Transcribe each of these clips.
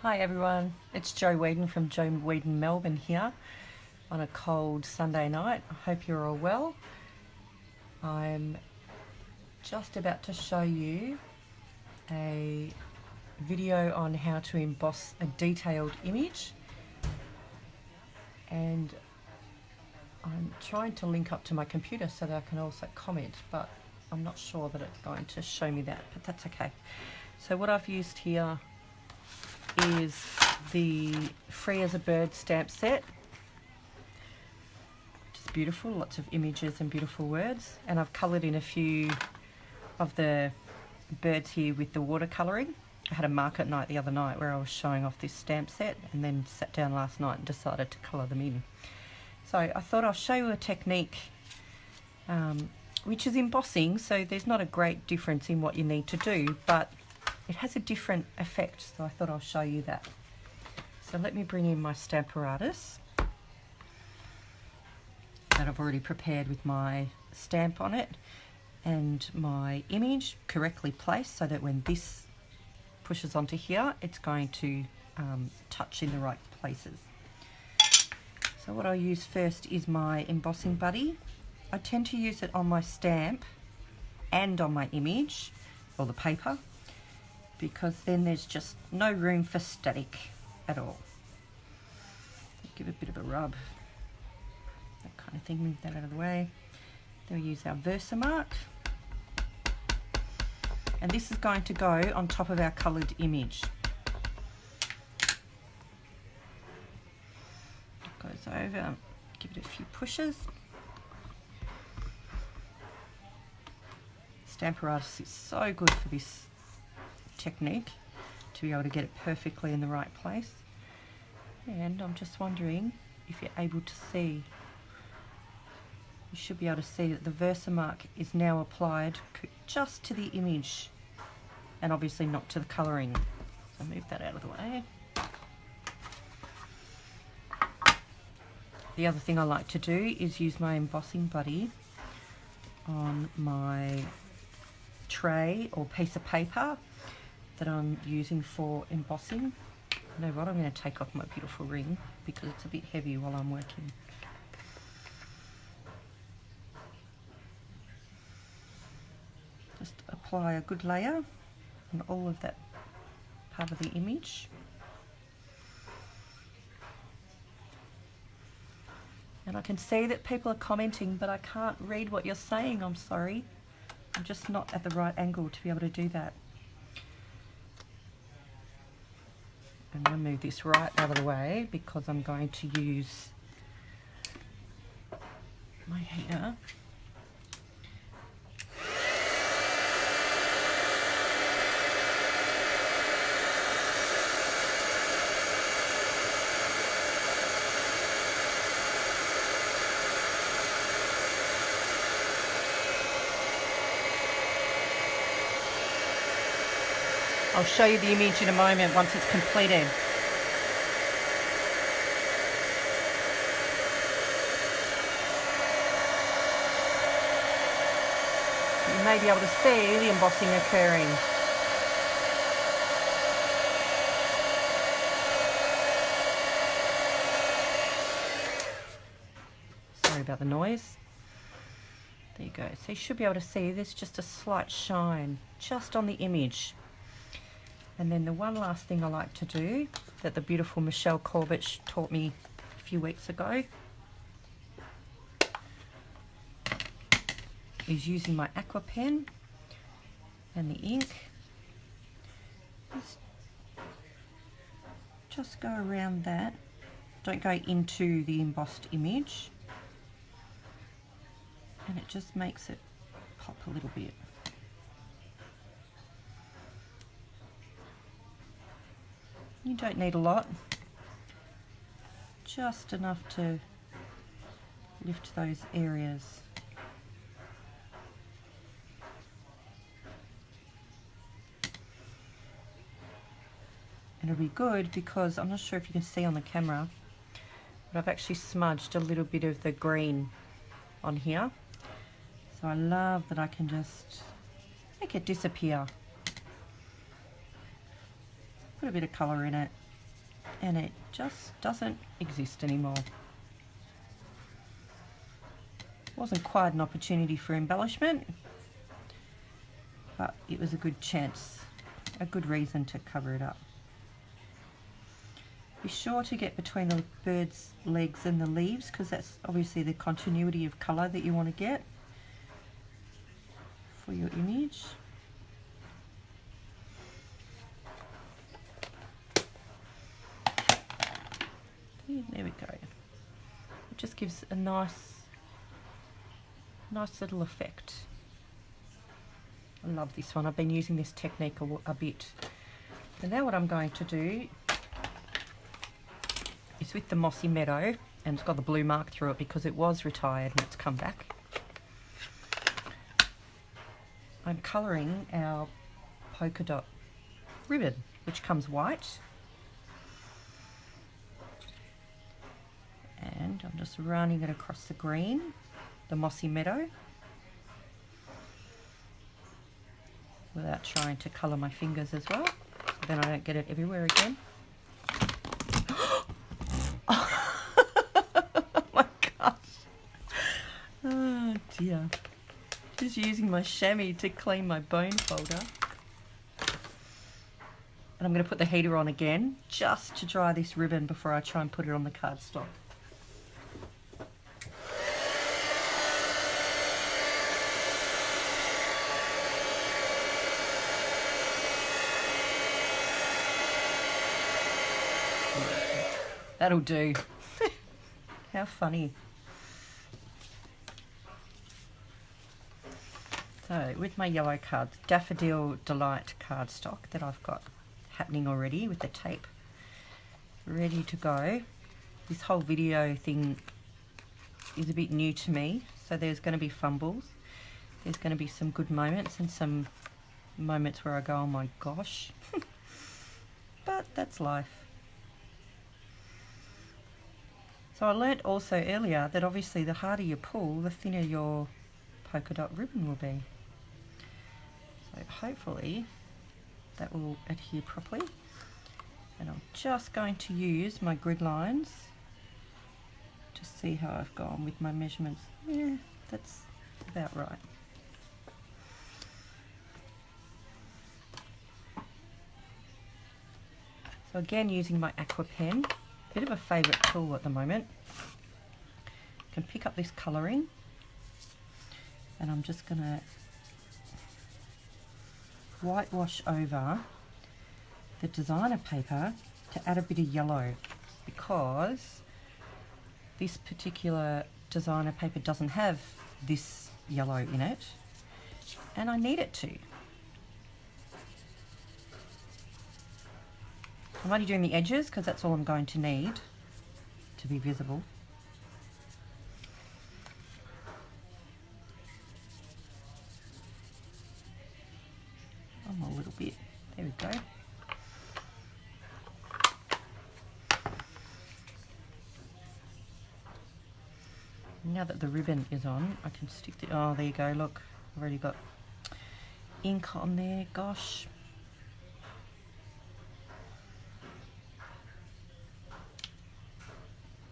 Hi everyone, it's Jo Weedon from Jo Weedon Melbourne here on a cold Sunday night. I hope you're all well. I'm just about to show you a video on how to emboss a detailed image, and I'm trying to link up to my computer so that I can also comment, but I'm not sure that it's going to show me that, but that's okay. So what I've used here is the Free as a Bird stamp set, which is beautiful, lots of images and beautiful words, and I've coloured in a few of the birds here with the watercolouring. I had a market night the other night where I was showing off this stamp set, and then sat down last night and decided to colour them in. So I thought I'll show you a technique which is embossing, so there's not a great difference in what you need to do, but it has a different effect, so I thought I'll show you that. So let me bring in my Stamparatus that I've already prepared with my stamp on it and my image correctly placed so that when this pushes onto here, it's going to touch in the right places. So what I'll use first is my embossing buddy. I tend to use it on my stamp and on my image, or the paper, because then there's just no room for static at all. Give it a bit of a rub, that kind of thing, move that out of the way. Then we use our Versamark, and this is going to go on top of our coloured image. It goes over, give it a few pushes. Stamparatus is so good for this technique, to be able to get it perfectly in the right place. And I'm just wondering if you're able to see, you should be able to see that the Versamark is now applied just to the image and obviously not to the colouring. So move that out of the way. The other thing I like to do is use my embossing buddy on my tray or piece of paper that I'm using for embossing. You know what, I'm going to take off my beautiful ring because it's a bit heavy while I'm working. Just apply a good layer on all of that part of the image. And I can see that people are commenting, but I can't read what you're saying, I'm sorry. I'm just not at the right angle to be able to do that. I'm going to move this right out of the way because I'm going to use my heater. I'll show you the image in a moment once it's completed. You may be able to see the embossing occurring. Sorry about the noise. There you go. So you should be able to see there's just a slight shine just on the image. And then the one last thing I like to do that the beautiful Michelle Corbett taught me a few weeks ago is using my aqua pen and the ink. Just go around that. Don't go into the embossed image. And it just makes it pop a little bit. You don't need a lot, just enough to lift those areas. And it'll be good because I'm not sure if you can see on the camera, but I've actually smudged a little bit of the green on here. So I love that I can just make it disappear. Put a bit of colour in it. and it just doesn't exist anymore. Wasn't quite an opportunity for embellishment, but it was a good chance, a good reason to cover it up. Be sure to get between the bird's legs and the leaves, because that's obviously the continuity of colour that you want to get for your image. There we go. It just gives a nice little effect. I love this one. I've been using this technique a bit. And now what I'm going to do is with the Mossy Meadow, and it's got the blue mark through it because it was retired and it's come back. I'm colouring our polka dot ribbon, which comes white. And I'm just running it across the green, the Mossy Meadow, without trying to colour my fingers as well, so then I don't get it everywhere again. Oh my gosh. Oh dear. Just using my chamois to clean my bone folder. And I'm going to put the heater on again, just to dry this ribbon before I try and put it on the cardstock. That'll do. How funny. So with my yellow cards, Daffodil Delight cardstock that I've got happening already with the tape ready to go. This whole video thing is a bit new to me, so there's going to be fumbles. There's going to be some good moments and some moments where I go, oh my gosh. But that's life. So I learnt also earlier that obviously the harder you pull, the thinner your polka dot ribbon will be. So hopefully that will adhere properly. And I'm just going to use my grid lines to see how I've gone with my measurements. Yeah, that's about right. So again, using my aqua pen. Bit of a favourite tool at the moment. Can pick up this colouring, and I'm just going to whitewash over the designer paper to add a bit of yellow, because this particular designer paper doesn't have this yellow in it, and I need it to. I'm only doing the edges because that's all I'm going to need to be visible. A little bit. There we go. Now that the ribbon is on, I can stick the... Oh, there you go. Look, I've already got ink on there. Gosh.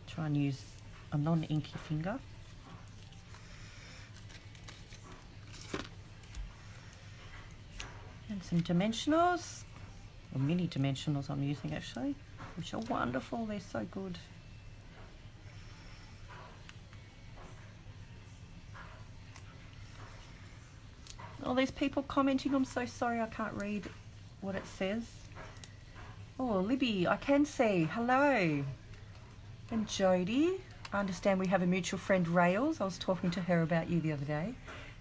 Try and use a non-inky finger. And some dimensionals, or mini dimensionals I'm using actually, which are wonderful. They're so good. All these people commenting, I'm so sorry I can't read what it says. Oh, Libby, I can see. Hello. And Jody, I understand we have a mutual friend, Rails. I was talking to her about you the other day.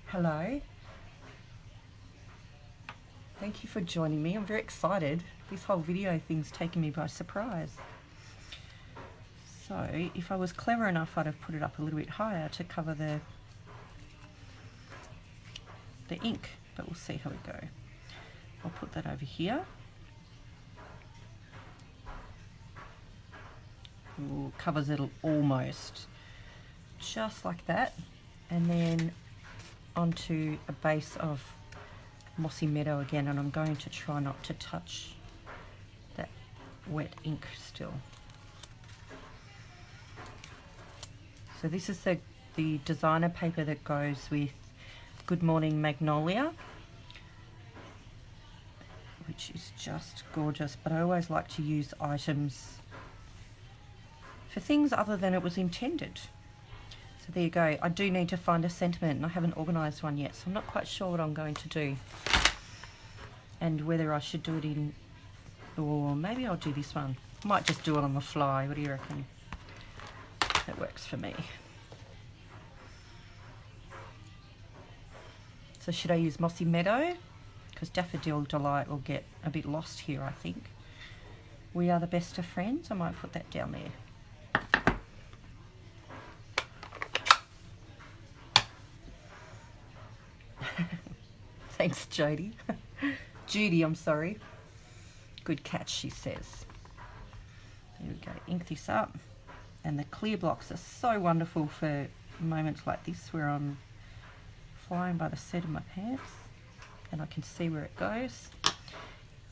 Hello. Thank you for joining me. I'm very excited. This whole video thing's taken me by surprise. So, if I was clever enough, I'd have put it up a little bit higher to cover the ink, but we'll see how we go. I'll put that over here. Ooh, covers it almost, just like that, and then onto a base of Mossy Meadow again, and I'm going to try not to touch that wet ink still. So this is the designer paper that goes with Good Morning Magnolia, which is just gorgeous, but I always like to use items for things other than it was intended. So there you go. I do need to find a sentiment, and I haven't organised one yet, so I'm not quite sure what I'm going to do and whether I should do it in, or maybe I'll do this one. I might just do it on the fly. What do you reckon? That works for me. So should I use Mossy Meadow? Because Daffodil Delight will get a bit lost here, I think. We Are the Best of Friends. I might put that down there. Thanks, Jody. Judy, I'm sorry. Good catch, she says. There we go. Ink this up. And the clear blocks are so wonderful for moments like this where I'm flying by the seat of my pants and I can see where it goes.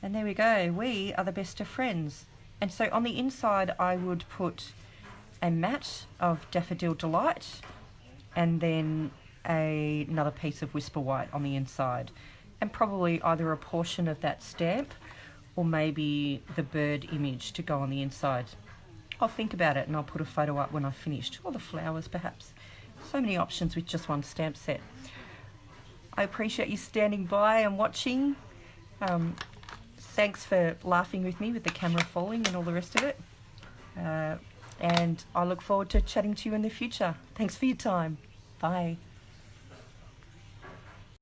And there we go. We are the best of friends. And so on the inside, I would put a mat of Daffodil Delight and then another piece of Whisper White on the inside, and probably either a portion of that stamp or maybe the bird image to go on the inside. I'll think about it and I'll put a photo up when I've finished, or the flowers perhaps. So many options with just one stamp set. I appreciate you standing by and watching. Thanks for laughing with me with the camera falling and all the rest of it. And I look forward to chatting to you in the future. Thanks for your time. Bye.